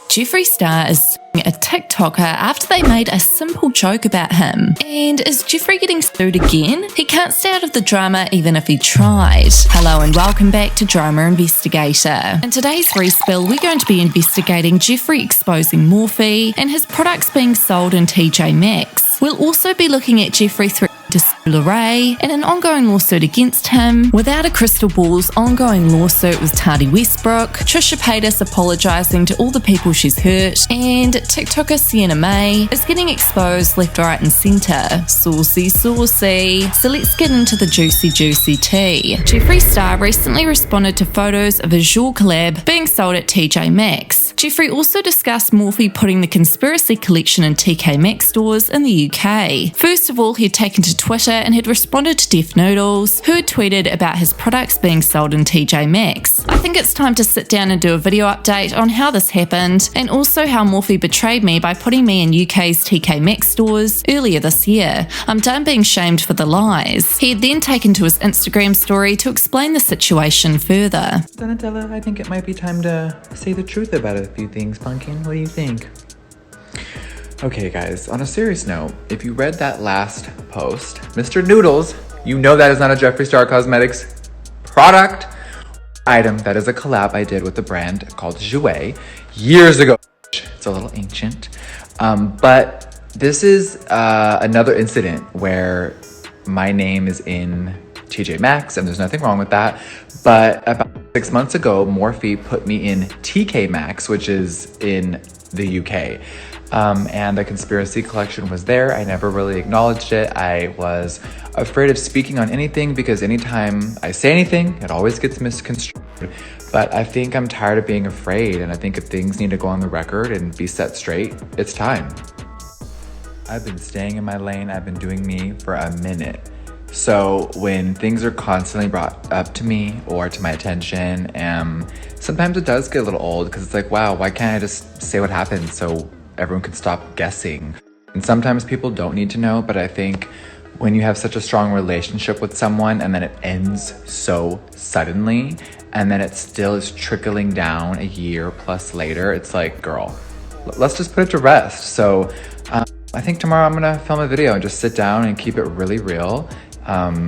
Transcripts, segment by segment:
Jeffree Star is suing a TikToker after they made a simple joke about him. And is Jeffree getting sued again? He can't stay out of the drama even if he tried. Hello and welcome back to Drama Investigator. In today's Respill, we're going to be investigating Jeffree exposing Morphe and his products being sold in TJ Maxx. We'll also be looking at Jeffree threatening to sue Larray and an ongoing lawsuit against him, Without a Crystal Ball's ongoing lawsuit with Tati Westbrook, Trisha Paytas apologising to all the people she's hurt, and TikToker Sienna May is getting exposed left, right and centre. Saucy. So let's get into the juicy tea. Jeffree Star recently responded to photos of a Jour collab being sold at TJ Maxx. Jeffree also discussed Morphe putting the Conspiracy collection in TK Maxx stores in the UK. First of all, he had taken to Twitter and had responded to Def Noodles, who had tweeted about his products being sold in TJ Maxx. I think it's time to sit down and do a video update on how this happened, and also how Morphe betrayed me by putting me in UK's TK Maxx stores earlier this year. I'm done being shamed for the lies. He had then taken to his Instagram story to explain the situation further. Donatella, I think it might be time to say the truth about a few things, Pumpkin. What do you think? Okay guys, on a serious note, if you read that last post, Mr. Noodles, you know that is not a Jeffree Star Cosmetics product item. That is a collab I did with a brand called Jouer years ago. It's a little ancient, but this is another incident where my name is in TJ Maxx, and there's nothing wrong with that. But about 6 months ago, Morphe put me in TK Maxx, which is in the UK. And the Conspiracy collection was there. I never really acknowledged it. I was afraid of speaking on anything because anytime I say anything, it always gets misconstrued. But I think I'm tired of being afraid, and I think if things need to go on the record and be set straight, it's time. I've been staying in my lane. I've been doing me for a minute. So when things are constantly brought up to me or to my attention, sometimes it does get a little old because it's like, wow, why can't I just say what happened so everyone can stop guessing? And sometimes people don't need to know, but I think when you have such a strong relationship with someone and then it ends so suddenly and then it still is trickling down a year plus later, it's like, girl, let's just put it to rest. So I think tomorrow I'm gonna film a video and just sit down and keep it really real.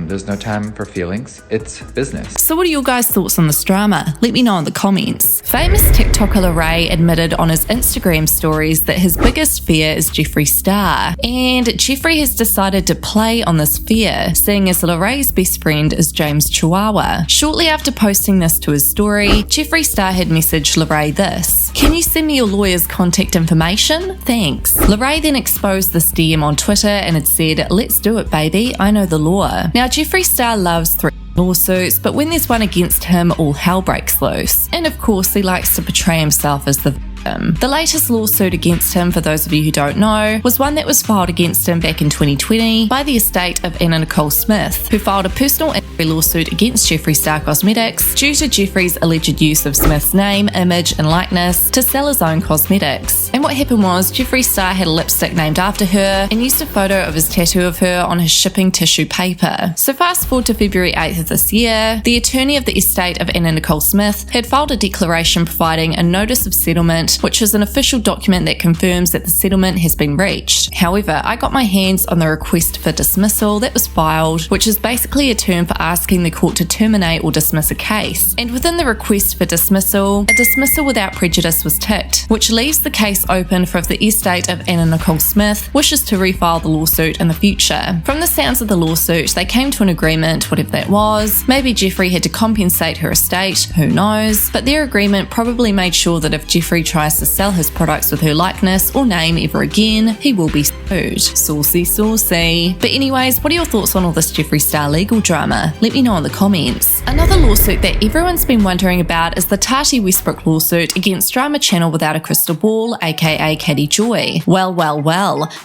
There's no time for feelings. It's business. So what are your guys' thoughts on this drama? Let me know in the comments. Famous TikToker Larray admitted on his Instagram stories that his biggest fear is Jeffree Star. And Jeffree has decided to play on this fear, seeing as Larray's best friend is James Chihuahua. Shortly after posting this to his story, Jeffree Star had messaged Larray this: "Can you send me your lawyer's contact information? Thanks." Larray then exposed this DM on Twitter and had said, "Let's do it, baby. I know the law." Now, Jeffree Star loves lawsuits, but when there's one against him, all hell breaks loose. And of course, he likes to portray himself as the victim. The latest lawsuit against him, for those of you who don't know, was one that was filed against him back in 2020 by the estate of Anna Nicole Smith, who filed a personal injury lawsuit against Jeffree Star Cosmetics due to Jeffree's alleged use of Smith's name, image and likeness to sell his own cosmetics. And what happened was, Jeffree Star had a lipstick named after her and used a photo of his tattoo of her on his shipping tissue paper. So fast forward to February 8th of this year, the attorney of the estate of Anna Nicole Smith had filed a declaration providing a notice of settlement, which is an official document that confirms that the settlement has been reached. However, I got my hands on the request for dismissal that was filed, which is basically a term for asking the court to terminate or dismiss a case. And within the request for dismissal, a dismissal without prejudice was ticked, which leaves the case open for if the estate of Anna Nicole Smith wishes to refile the lawsuit in the future. From the sounds of the lawsuit, they came to an agreement, whatever that was. Maybe Jeffree had to compensate her estate, who knows, but their agreement probably made sure that if Jeffree tries to sell his products with her likeness or name ever again, he will be sued. Saucy. But anyways, what are your thoughts on all this Jeffree Star legal drama? Let me know in the comments. Another lawsuit that everyone's been wondering about is the Tati Westbrook lawsuit against drama channel Without a Crystal Ball, aka Katie Joy. Well.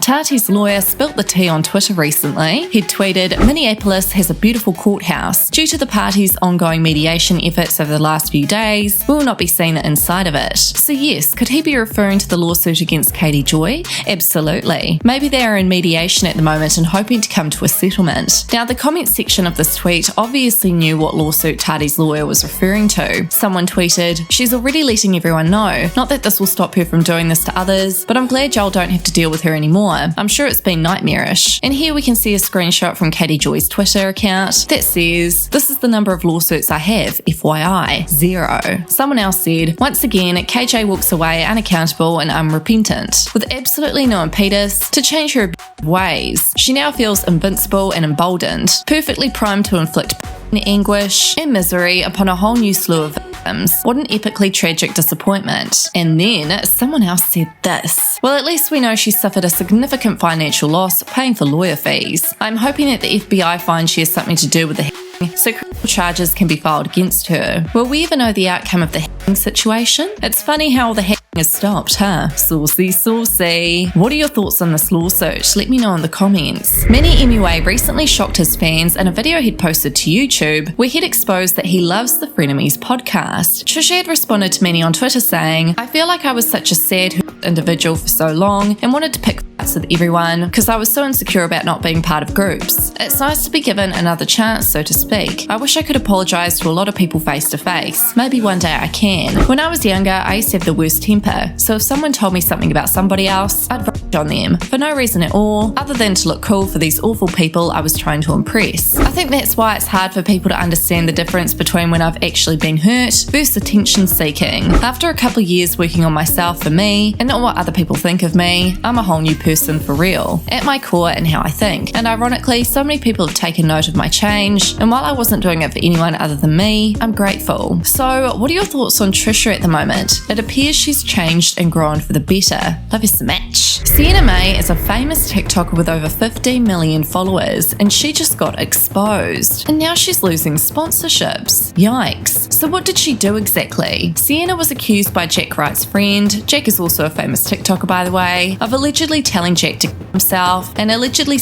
Tati's lawyer spilt the tea on Twitter recently. He tweeted, "Minneapolis has a beautiful courthouse. Due to the party's ongoing mediation efforts over the last few days, we will not be seeing the inside of it." So yes, could he be referring to the lawsuit against Katie Joy? Absolutely. Maybe they are in mediation at the moment and hoping to come to a settlement. Now, the comment section of this tweet tweet obviously knew what lawsuit Tadi's lawyer was referring to. Someone tweeted, "She's already letting everyone know. Not that this will stop her from doing this to others, but I'm glad y'all don't have to deal with her anymore. I'm sure it's been nightmarish." And here we can see a screenshot from Katie Joy's Twitter account that says, "This is the number of lawsuits I have, FYI, 0. Someone else said, "Once again, KJ walks away unaccountable and unrepentant, with absolutely no impetus to change her ways. She now feels invincible and emboldened, perfectly primed to inflict pain, anguish, and misery upon a whole new slew of victims. What an epically tragic disappointment." And then someone else said this, "Well, at least we know she suffered a significant financial loss paying for lawyer fees. I'm hoping that the FBI finds she has something to do with the so criminal charges can be filed against her. Will we ever know the outcome of the situation? It's funny how all the is stopped, huh? Saucy, saucy. What are your thoughts on this lawsuit? Let me know in the comments." Manny Mua recently shocked his fans in a video he'd posted to YouTube where he'd exposed that he loves the Frenemies podcast. Trisha had responded to Manny on Twitter saying, "I feel like I was such a sad individual for so long and wanted to pick fights with everyone because I was so insecure about not being part of groups. It's nice to be given another chance, so to speak. I wish I could apologise to a lot of people face to face. Maybe one day I can. When I was younger, I used to have the worst temper, so if someone told me something about somebody else, I'd rage on them for no reason at all, other than to look cool for these awful people I was trying to impress. I think that's why it's hard for people to understand the difference between when I've actually been hurt versus attention seeking. After a couple of years working on myself for me, and not what other people think of me, I'm a whole new person for real, at my core and how I think. And ironically, so many people have taken note of my change, and while I wasn't doing it for anyone other than me, I'm grateful." So, what are your thoughts on Trisha at the moment? It appears she's changed and grown for the better. Love you so much. Sienna May is a famous TikToker with over 15 million followers, and she just got exposed. And now she's losing sponsorships. Yikes. So what did she do exactly? Sienna was accused by Jack Wright's friend, Jack is also a famous TikToker by the way, of allegedly telling Jack to kill himself and allegedly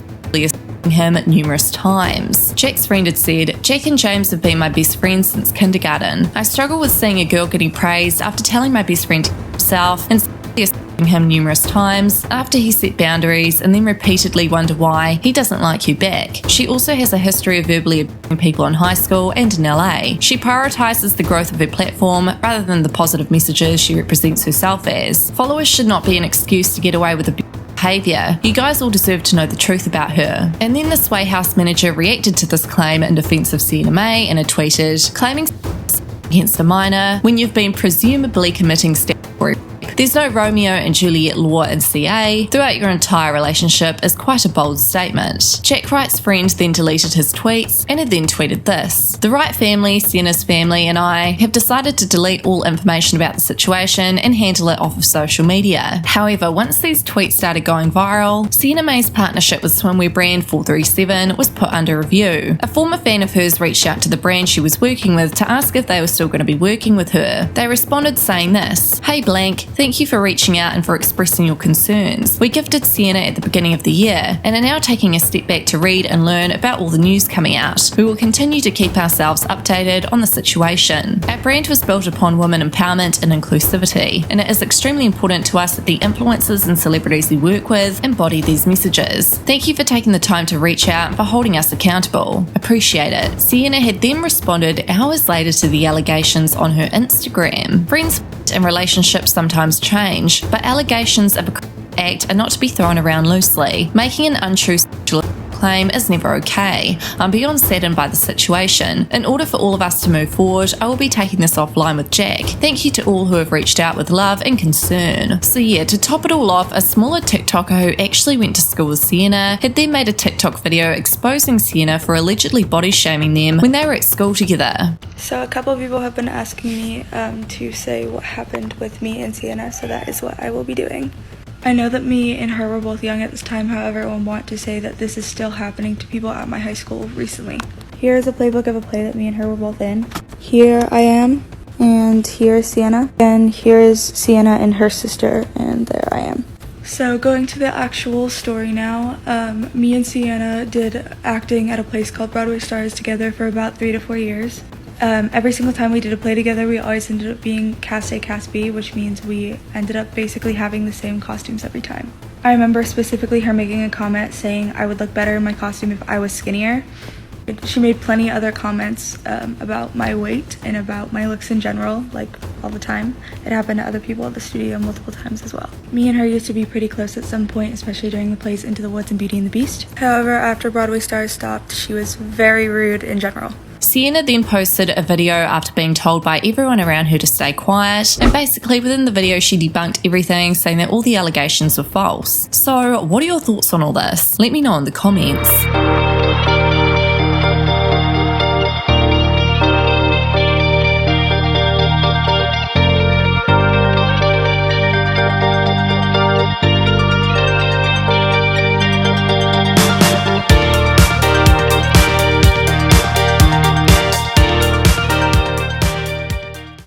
him numerous times. Jack's friend had said, "Jack and James have been my best friends since kindergarten. I struggle with seeing a girl getting praised after telling my best friend to kill himself and him numerous times after he set boundaries and then repeatedly wonder why he doesn't like you back." She also has a history of verbally abusing people in high school and in LA. She prioritises the growth of her platform rather than the positive messages she represents herself as. Followers should not be an excuse to get away with abuse behaviour. You guys all deserve to know the truth about her. And then the Sway House manager reacted to this claim in defence of Sienna May and had tweeted, "Claiming against a minor when you've been presumably committing statutory There's no Romeo and Juliet law in CA throughout your entire relationship is quite a bold statement." Jack Wright's friend then deleted his tweets and had then tweeted this: "The Wright family, Sienna's family and I have decided to delete all information about the situation and handle it off of social media. However, once these tweets started going viral, Sienna May's partnership with swimwear brand 437 was put under review. A former fan of hers reached out to the brand she was working with to ask if they were still going to be working with her. They responded saying this: 'Hey blank, thank you for reaching out and for expressing your concerns. We gifted Sienna at the beginning of the year and are now taking a step back to read and learn about all the news coming out. We will continue to keep ourselves updated on the situation. Our brand was built upon women empowerment and inclusivity, and it is extremely important to us that the influencers and celebrities we work with embody these messages. Thank you for taking the time to reach out and for holding us accountable. Appreciate it.'" Sienna had then responded hours later to the allegations on her Instagram. Friends and relationships sometimes change, but allegations of a act are not to be thrown around loosely. Making an untrue sexual claim is never okay. I'm beyond saddened by the situation. In order for all of us to move forward, I will be taking this offline with Jack. Thank you to all who have reached out with love and concern. So yeah, to top it all off, a smaller TikToker who actually went to school with Sienna had then made a TikTok video exposing Sienna for allegedly body shaming them when they were at school together. So a couple of people have been asking me to say what happened with me and Sienna, so that is what I will be doing. I know that me and her were both young at this time, however, I want to say that this is still happening to people at my high school recently. Here is a playbook of a play that me and her were both in. Here I am, and here is Sienna, and here is Sienna and her sister, and there I am. So going to the actual story now, me and Sienna did acting at a place called Broadway Stars together for about 3 to 4 years. Every single time we did a play together, we always ended up being cast A, cast B, which means we ended up basically having the same costumes every time. I remember specifically her making a comment saying I would look better in my costume if I was skinnier, She made plenty other comments about my weight and about my looks in general, like all the time. It happened to other people at the studio multiple times as well. Me and her used to be pretty close at some point, especially during the plays Into the Woods and Beauty and the Beast. However, after Broadway Stars stopped, she was very rude in general. Sienna then posted a video after being told by everyone around her to stay quiet, and basically within the video she debunked everything, saying that all the allegations were false. So what are your thoughts on all this? Let me know in the comments.